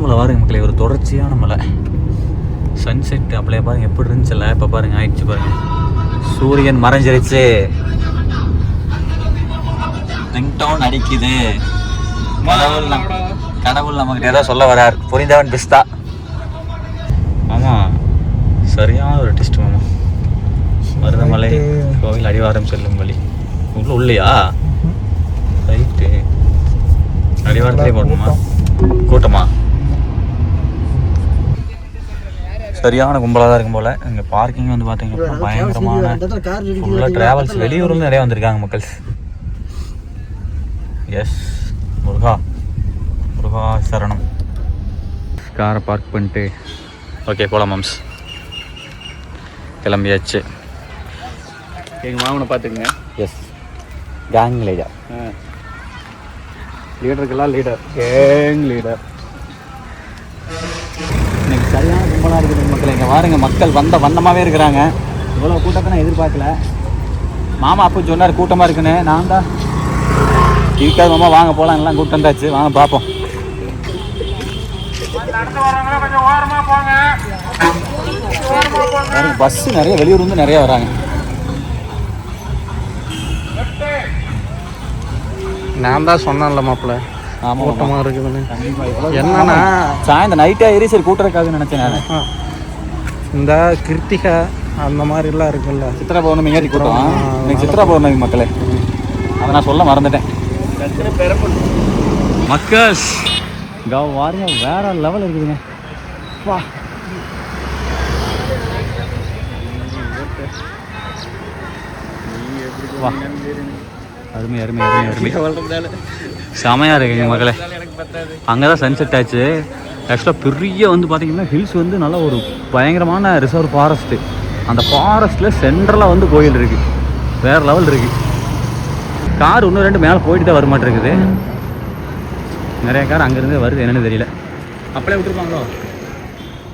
மருதமலை பாருங்க மக்களே, ஒரு தொடர்ச்சியான மலை. சன்செட் அப்படியே பாருங்க எப்படி இருந்துச்சுல்ல. இப்போ பாருங்க ஆயிடுச்சு பாருங்க, சூரியன் மறைஞ்சிருச்சு, ரிங்டோன் அடிக்குது. கடவுள் நமக்கு ஏதோ சொல்ல வரார். புரிந்தவன் பிஸ்தா. ஆமாம், சரியான ஒரு டெஸ்ட் மாமா. மருதமலை கோவில் அடிவாரம் செல்லும் வழி உள்ளையா? ரைட்டு, அடிவாரத்திலே போடணுமா? கூட்டமா? சரியான கும்பலாக தான் இருக்கும் போல். இங்கே பார்க்கிங் வந்து பார்த்தீங்கன்னா பயங்கரமான ஃபுல்லாக ட்ராவல்ஸ், வெளியூர்லேருந்து நிறைய வந்திருக்காங்க மக்கள். எஸ், முருகா முருகா சரணம். காரை பார்க் பண்ணிட்டு ஓகே போகலாம் மாம்ஸ். கிளம்பியாச்சு. எங்கள் மாமனை பார்த்துக்குங்க. Yes, gang leader. லீடருக்கெல்லாம் லீடர், கேங் லீடர். இன்னைக்கு சரியான கும்பலாக இருக்குது மக்கள். இங்கே பாருங்க, மக்கள் வந்தமாகவே இருக்கிறாங்க. இவ்வளோ கூட்டத்தை நான் எதிர்பார்க்கல. மாமா அப்போ சொன்னார் கூட்டமாக இருக்குன்னு. நான் தான் இருக்காது மாமா, வாங்க போகலாம், எல்லாம் கூட்டம் வந்தாச்சு, வாங்க பார்ப்போம். பஸ்ஸு நிறைய வெளியூர் வந்து நிறைய வராங்க. நான் தான் சொன்னேன்ல மாப்பிள்ள, ஆமாம் கூட்டமாக இருக்குதுன்னு. என்னன்னா சாயந்தரம் நைட்டாக ஏறி சரி கூட்டுறக்காதுன்னு நினச்சேன் நான். இந்த கிருத்திகை அந்த மாதிரிலாம் இருக்குல்ல, சித்ரா பௌர்ணமி ஏறி கூட்டம். இன்னைக்கு சித்ரா பௌர்ணமி மக்களே, அதை நான் சொல்ல மறந்துட்டேன். மக்கள் வாரியா வேற லெவல் இருக்குதுங்க. வா, வா, அருமை அருமை அருமை அருமை, செமையாக இருக்குங்க மக்களே. அங்கே தான் சன்செட் ஆச்சு. ஆக்சுவலாக பெரிய வந்து பார்த்தீங்கன்னா ஹில்ஸ் வந்து நல்லா ஒரு பயங்கரமான ரிசர்வ் ஃபாரஸ்ட்டு. அந்த ஃபாரஸ்ட்டில் சென்ட்ரலாக வந்து கோயில் இருக்குது, வேறு லெவல் இருக்குது. கார் இன்னும் 2 மேலே போயிட்டு தான் வரமாட்டேருக்குது. நிறைய கார் அங்கேருந்து வருது, என்னென்னு தெரியல. அப்படியே விட்டுருப்பாங்களோ,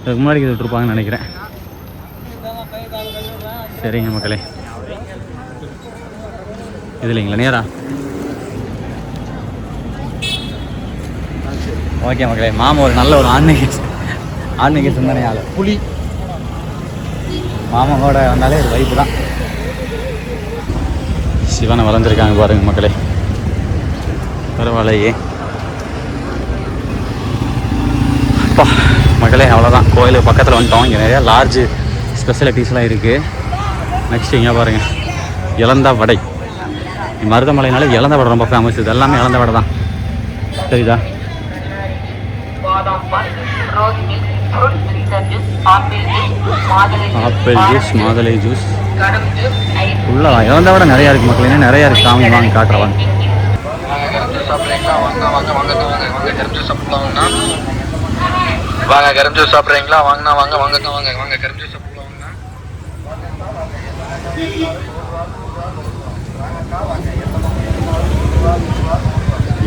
அதுக்கு முன்னாடி இது விட்டுருப்பாங்கன்னு நினைக்கிறேன். சரிங்க மக்களே, இது இல்லைங்களா நேரா? ஓகே மக்களே, மாமா ஒரு நல்ல ஒரு ஆன்மீக சிந்தனையால் புலி மாமாவோட வந்தாலே ஒரு வைப்பு தான். சிவனை வளர்ந்துருக்காங்க பாருங்க மக்களே, பரவாயில்லையே. அப்பா மக்களே, அவ்வளோதான், கோயிலுக்கு பக்கத்தில் வந்துட்டோம். இங்கே நிறையா லார்ஜ் ஸ்பெஷாலிட்டிஸ்லாம் இருக்குது. நெக்ஸ்ட் இங்கே பாருங்கள், இளந்தா வடை. மருதமலைனால இளந்த வடை ரொம்ப ஃபேமஸ். இது எல்லாமே இளந்த வடை தான், சரிதா? ஆப்பிள் ஜூஸ், மாதுளை ஜூஸ், ஃபுல்லாக இளந்த வடை நிறையா இருக்குது மக்கள். இன்னும் நிறையா இருக்குது, சாமி வாங்கி காட்டுறவாங்க. வாங்க கரும் ஜூஸ் சாப்பிட்றீங்களா? வாங்கண்ணா வாங்க வாங்க வாங்க வாங்க கரும் ஜூஸ் சாப்பிடலாம்.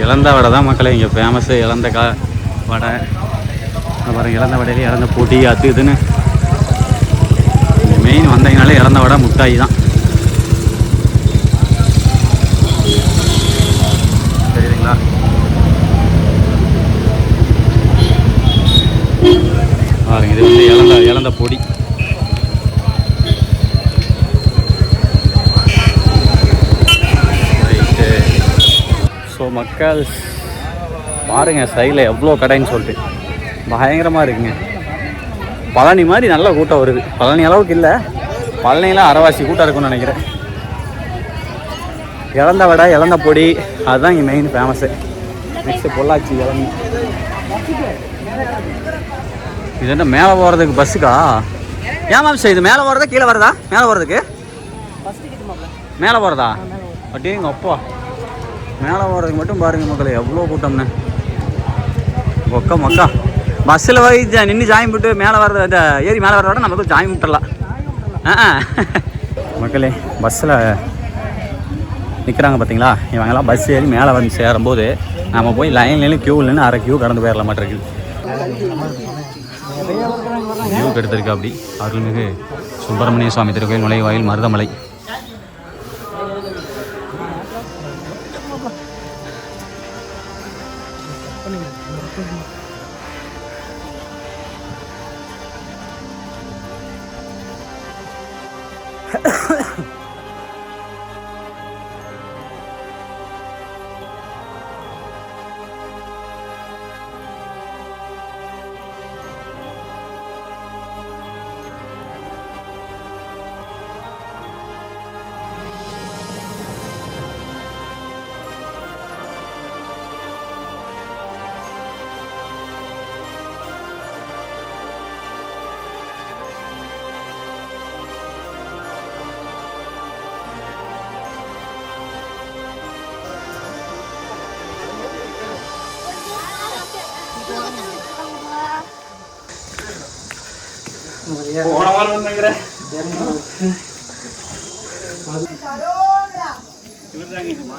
இளந்த வடை தான் மக்களே இங்கே ஃபேமஸ்ஸு. இளந்த வடை பாருங்கள், இளந்த வடையிலே இளந்த போட்டி அது இதுன்னு. மெயின் வந்தீங்கனாலே இளந்த வடை முட்டாய் தான், சரிங்களா? பாருங்க, இது வந்து இளந்த பொடி. ரைட்டு. ஸோ மக்கள் பாருங்கள், சைடில் எவ்வளோ கடைன்னு சொல்லிட்டு பயங்கரமாக இருக்குங்க. பழனி மாதிரி நல்ல கூட்டம் வருது. பழனி அளவுக்கு இல்லை, பழனிலாம் அரைவாசி கூட்டம் இருக்குன்னு நினைக்கிறேன். இளந்த வடை, இளந்த பொடி, அதுதான் இங்கே மெயின் ஃபேமஸ்ஸு. நெக்ஸ்ட்டு பொள்ளாச்சி இளநீ. இது என்ன மேலே போகிறதுக்கு பஸ்ஸுக்கா? ஏன் மேம் இது மேலே போகிறதா கீழே வரதா? மேலே போகிறதுக்கு மேலே போகிறதா? அப்படிங்க அப்பா, மேலே போகிறதுக்கு மட்டும் பாருங்கள் மக்களே எவ்வளோ கூட்டம்னு. மக்கா பஸ்ஸில் போய் நின்று ஜாயின் போட்டு மேலே வர்றது, இந்த ஏறி மேலே வர்றத விட நம்ம போய் ஜாயின் விட்டுடலாம். மக்களே பஸ்ஸில் நிற்கிறாங்க பார்த்தீங்களா, இவங்கெல்லாம் பஸ் ஏறி மேலே வந்து சேரும்போது நம்ம போய் லைன்லேயும் க்யூவில் நின்று அரை க்யூ கடந்து போயிடலாம் மாட்டிருக்கு. க்யூ எடுத்திருக்கு அப்படி. அருள்மிகு சுப்பிரமணிய சுவாமி திருக்கோயில் நுழைவாயில் மருதமலை.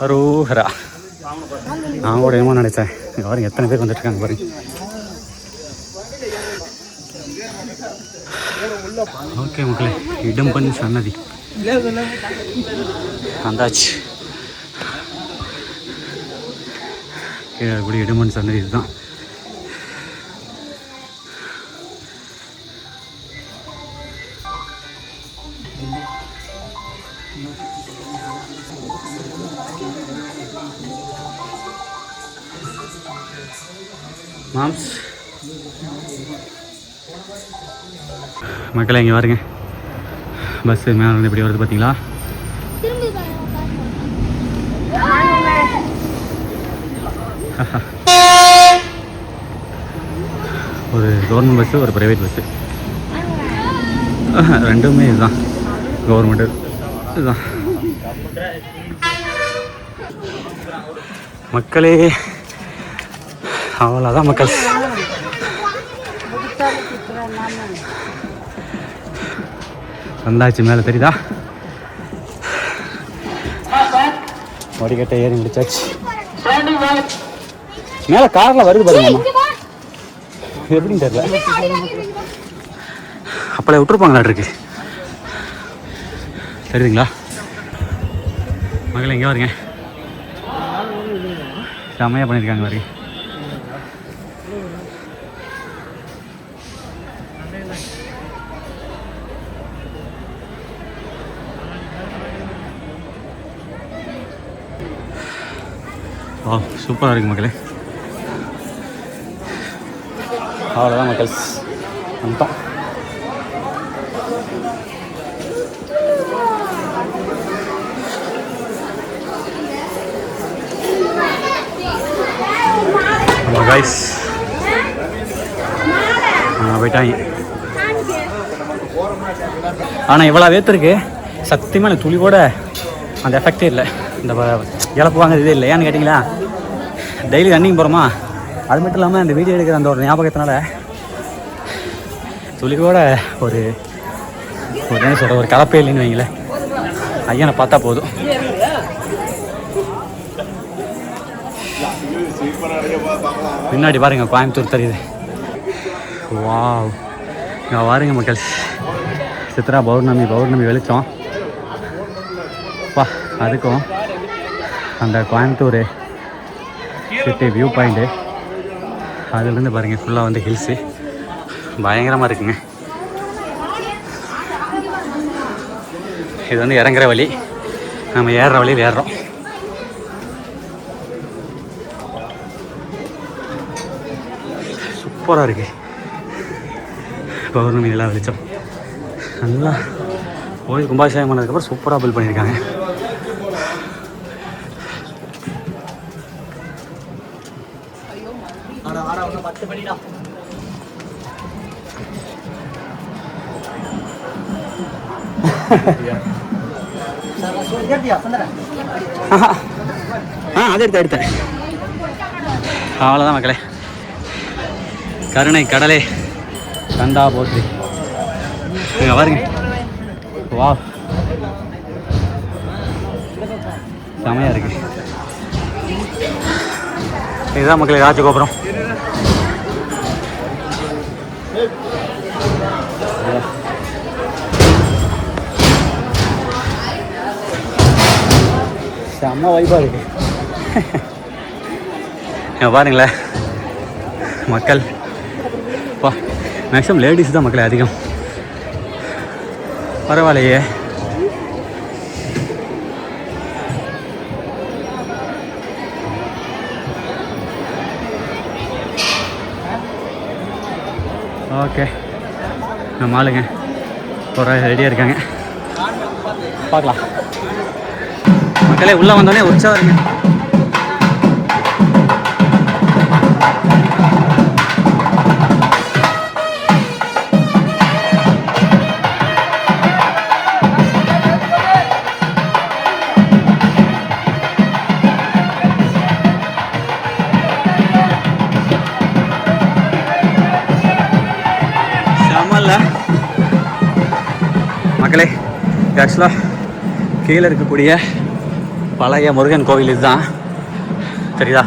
அரோஹரா. நான் கூட என்னமோ நினைச்சேன். இங்கே பாருங்க எத்தனை பேர் வந்துட்டு இருக்காங்க பாருங்க. ஓகே மக்களே, இடும்பன் சன்னதி வந்தாச்சு. கீழே கூட இடும்பன் சன்னதி இதுதான். மாம்ஸ் மக்களே இங்கே பாருங்க, பஸ்ஸு மேலே வந்து எப்படி வருது பார்த்தீங்களா? ஒரு கவர்மெண்ட் பஸ்ஸு, ஒரு ப்ரைவேட் பஸ்ஸு, ரெண்டுமே இதுதான். கவர்மெண்ட்டு இதுதான். மக்களே அவ்வளோதான் மக்கள். வந்தாச்சு மேலே, தெரியுதா? வடிகட்டை ஏறி முடிச்சாச்சு. மேலே காரில் வருது பாருங்க, எப்படின்னு தெரியல. அப்பளே விட்டுருப்பாங்களா இருக்கு, தெரியுதுங்களா? மகளே எங்கே வருங்க, செம்மையாக பண்ணியிருக்காங்க பாருங்க. வா, சூப்பராக இருக்குது மக்களே. அவ்வளோதான் மக்கள், வந்துட்டோம். கைஸ் போயிட்டாங்க. ஆனால் இவ்வளோ வேத்திருக்கு சத்தியமாக எனக்கு துளி கூட அந்த எஃபெக்டே இல்லை. இந்த இழப்பு வாங்க இதே இல்லை. ஏன்னு கேட்டிங்களா, டெய்லி ரன்னிங் போகிறோமா, அது மட்டும் இல்லாமல் இந்த வீடியோ எடுக்கிற அந்த ஒரு ஞாபகத்தினால துளி கூட ஒரு என்ன சொல்கிற ஒரு கலப்பே இல்லைன்னு வைங்களேன். ஐயனை பார்த்தா போதும். பின்னாடி பாருங்க கோயம்புத்தூர் தெரியுது. வாவ், இங்கே பாருங்க மக்கள், சித்ரா பௌர்ணமி வெளிச்சம். வா, அதுக்கும் அந்த கோயம்புத்தூர் சிட்டி வியூ பாயிண்ட்டு, அதுலேருந்து பாருங்கள் ஃபுல்லாக வந்து ஹில்ஸு பயங்கரமாக இருக்குங்க. இது வந்து இறங்குற வழி, நம்ம ஏறுற வழியில் ஏறுறோம். சூப்பராக இருக்குது. பௌர்ணமி எல்லாம் வெளிச்சம் நல்லா கோயில் கும்பாபிஷேகம் பண்ணதுக்கப்புறம் சூப்பராக பில் பண்ணியிருக்காங்க. அது எடுத்தேன். அவ்வளோதான் மக்களே, கருணை கடலே கந்தா போற்றி. இங்கே பாருங்க, வா செமையாக இருக்கு. இதுதான் மக்களே ராஜகோபுரம். செம்ம வைப்பாக இருக்கு. பாருங்களேன் மக்கள், பா மேக்ஸிமம் லேடிஸ் தான் மக்களே அதிகம். பரவாயில்லையே. ஓகே, நம்ம ஆளுங்க ஒரு ரெடியாக இருக்காங்க, பார்க்கலாம். மக்களே உள்ளே வந்தோடனே உற்சாகம் இருங்க. செம்மல்ல மக்களே ஆக்சுவலாக கீழே இருக்கக்கூடிய பழைய முருகன் கோவில் இதுதான், தெரியுதா?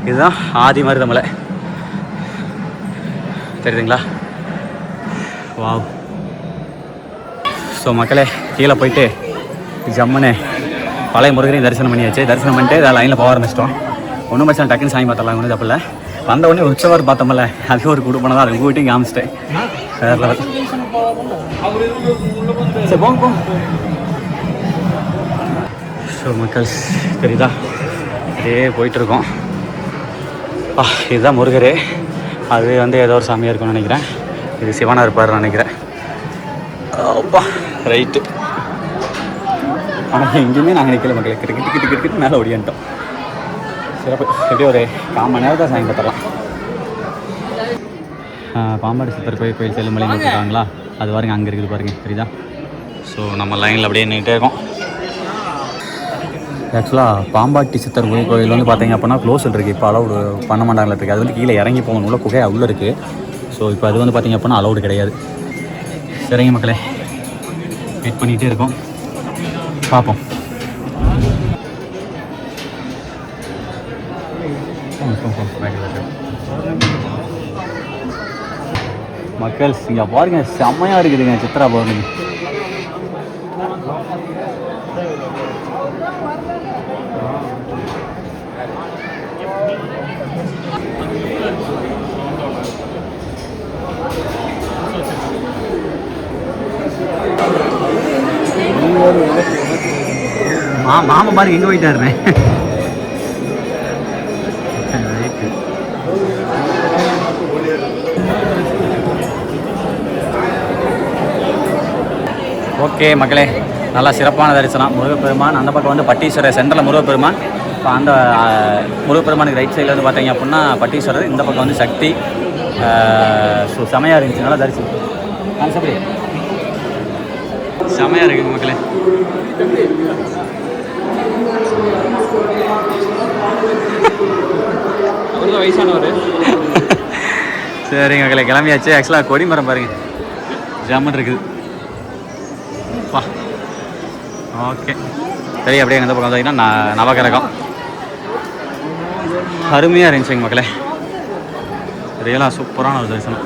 இதுதான் ஆதி மருதமலை, தெரியுதுங்களா? வாவ். ஸோ மக்களே கீழே போயிட்டு ஜம்முன்னு பழைய முருகனையும் தரிசனம் பண்ணியாச்சு. தரிசனம் பண்ணிட்டு அதை லைனில் போக ஆரம்பிச்சிட்டோம். ஒன்றும் பிரச்சனை, டக்குன்னு சாமி பார்த்தலாம், ஒன்றும் தப்பில்லை. வந்த உடனே உற்சவர் பார்த்தோம்ல, அது ஒரு குடும்பம் தான், அது உங்கள் வீட்டையும் காமிச்சிட்டேன். வேறு லெவல். சரி போங்க போங்க. ஸோ மக்கள் தெரியுதா, இதே போயிட்டுருக்கோம். இதுதான் முருகர். அது வந்து ஏதோ ஒரு சாமியாக இருக்கும்னு நினைக்கிறேன். இது சிவனாக இருப்பார்னு நினைக்கிறேன். அப்பா ரைட்டு. ஆனால் எங்கேயுமே நாங்கள் நிற்கல மக்களே, கிட்டு மேலே ஓடியான்ட்டோம். சிறப்பு. எப்படி ஒரு 1/4 மணி நேரம் தான் சாமி பார்த்துடலாம். பாம்பாடி சித்தர் கோயில் செல்லுமலை நோக்கிட்டாங்களா, அது பாருங்க அங்கே இருக்குது பாருங்க, தெரியுதா? ஸோ நம்ம லைனில் அப்படியே நின்றுட்டே இருக்கோம். ஆக்சுவலாக பாம்பாட்டி சித்தர் கோயில் வந்து பார்த்தீங்க அப்படின்னா க்ளோஸில் இருக்குது. இப்போ அலௌடு பண்ண மாட்டாங்களா இருக்குது. அது வந்து கீழே இறங்கி போகணும், உள்ள குகையாக உள்ளே இருக்குது. ஸோ இப்போ அது வந்து பார்த்தீங்க அப்படின்னா அலௌடு கிடையாது. சரிங்க மக்களே, வெயிட் பண்ணிகிட்டே இருக்கோம், பார்ப்போம். மக்கள் இங்கே பாருங்க, செம்மையாக இருக்குதுங்க சித்ரா பௌர்ணமி. மாமா பாருங்க எங்கே போயிட்டாருன்னு. ஓகே மக்களே, நல்லா சிறப்பான தரிசனம். முருகப்பெருமான் அந்த பக்கம் வந்து பட்டீஸ்வரர், சென்டரில் முருகப்பெருமான். இப்போ அந்த முருகப்பெருமானுக்கு ரைட் சைடில் வந்து பார்த்தீங்க அப்படின்னா பட்டீஸ்வரர், இந்த பக்கம் வந்து சக்தி. ஸோ செமையாக இருந்துச்சு, நல்லா தரிசனம். செமையாக இருக்குங்க மக்களே. வயசானவர். சரிங்க மக்களே, கிளம்பியாச்சு. ஆக்சுவலாக கொடிமரம் பாருங்க, ஜாமன் இருக்குது. வா ஓகே சரி, அப்படியே எந்த பக்கம் வந்தீங்கன்னா நவகிரகம். அருமையாக இருந்துச்சுங்க மக்களே, ரியலாக சூப்பரான ஒரு தரிசனம்.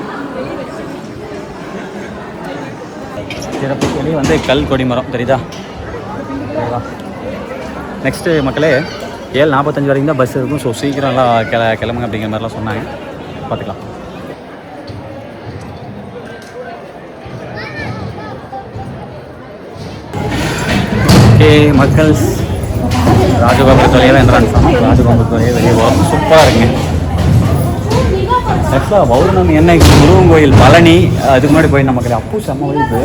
சிறப்பு கொடி வந்து கல் கொடிமரம், தெரியுதா? நெக்ஸ்ட்டு மக்களே 7:45 வரைக்கும் தான் பஸ் இருக்கும். ஸோ சீக்கிரம் எல்லாம் கிளம்புங்க அப்படிங்கிற மாதிரிலாம் சொன்னாங்க. பார்த்துக்கலாம். ஓகே மக்கள், ராஜகோபுரத்து வழியாக தான் என்ட்ரான்ஸ் ஆகும். ராஜகோபுரத்து வழியாக வெளியே போகும். சூப்பராக இருக்குங்க. ஆக்சுவலாக பௌர்ணமி என்னைக்கு முருகன் கோயில் பழனி அதுக்கு முன்னாடி போயிருந்த மக்கள் அப்போ செம்ம வைப்பு.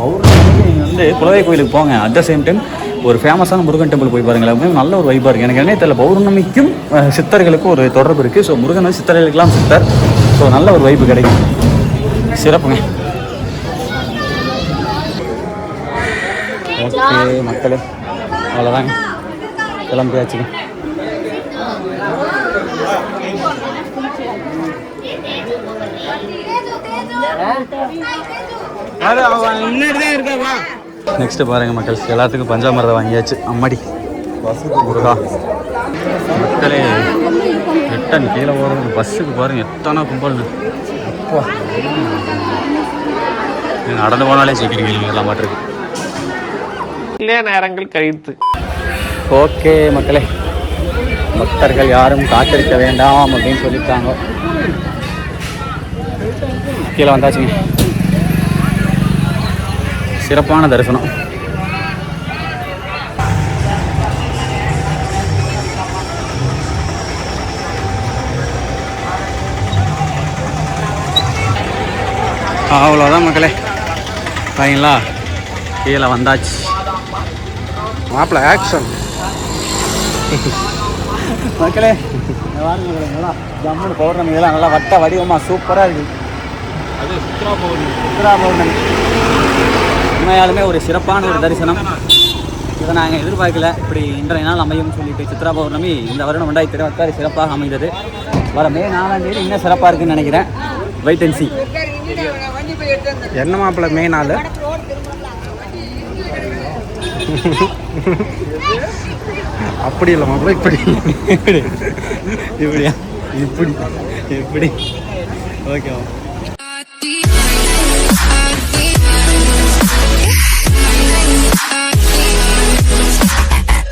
பௌர்ணமி வந்து குலவை கோயிலுக்கு போங்க. அட் த சேம் டைம் ஒரு ஃபேமஸான முருகன் டெம்பிள் போய் பாருங்களேன், நல்ல ஒரு வைப்பாக இருக்குது. எனக்கு என்ன தெரியல, பௌர்ணமிக்கும் சித்தர்களுக்கும் ஒரு தொடர்பு இருக்குது. ஸோ முருகன் வந்து சித்தர்களுக்கெல்லாம் சித்தர். ஸோ நல்ல ஒரு வைப்பு கிடைக்கும். சிறப்புங்க. ஓகே மக்களே, அவ்வளோதாங்க, கிளம்பியாச்சுங்க. நெக்ஸ்ட் பாருங்க மக்கள், எல்லாத்துக்கும் பஞ்சாமிரதம் வாங்கியாச்சு. அம்மாடி முருகா. மக்களே ரிட்டன் கீழே போகிறது பஸ்ஸுக்கு பாருங்க எத்தனை கும்பல். நடந்து போனாலே சீக்கிரம் கேள்வி எல்லாம் மாட்டிருக்கு. நேரங்கள் கழித்து. ஓகே மக்களே, பக்தர்கள் யாரும் காத்திருக்க வேண்டாம் அப்படின்னு சொல்லியிருக்காங்க. கீழே வந்தாச்சுங்க. சிறப்பான தரிசனம். அவ்வளோதான் மக்களே, சரிங்களா? கீழே வந்தாச்சு. மாப்பிள்ள ஆக்ஷன். மக்களே ஜம்முன்னு பௌர்ணமி இதெல்லாம் நல்லா வட்ட வடிவமாக சூப்பராக இருக்குது. அது சித்ரா பௌர்ணமி உண்மையாலுமே ஒரு சிறப்பான ஒரு தரிசனம். இதை நாங்கள் எதிர்பார்க்கல, இப்படி இன்றைய நாள் அமையும்னு சொல்லிட்டு. சித்ரா பௌர்ணமி இந்த வருடம் 2026 சிறப்பாக அமைந்தது. வர மே 4ஆம் தேதி இன்னும் சிறப்பாக இருக்குன்னு நினைக்கிறேன். வெயிட் அண்ட் சீ. என்ன மாப்பிள்ள மே 4? அப்படி இல்லை மாப்பிள்ள, இப்படி இப்படியா இப்படி எப்படி ஓகேவா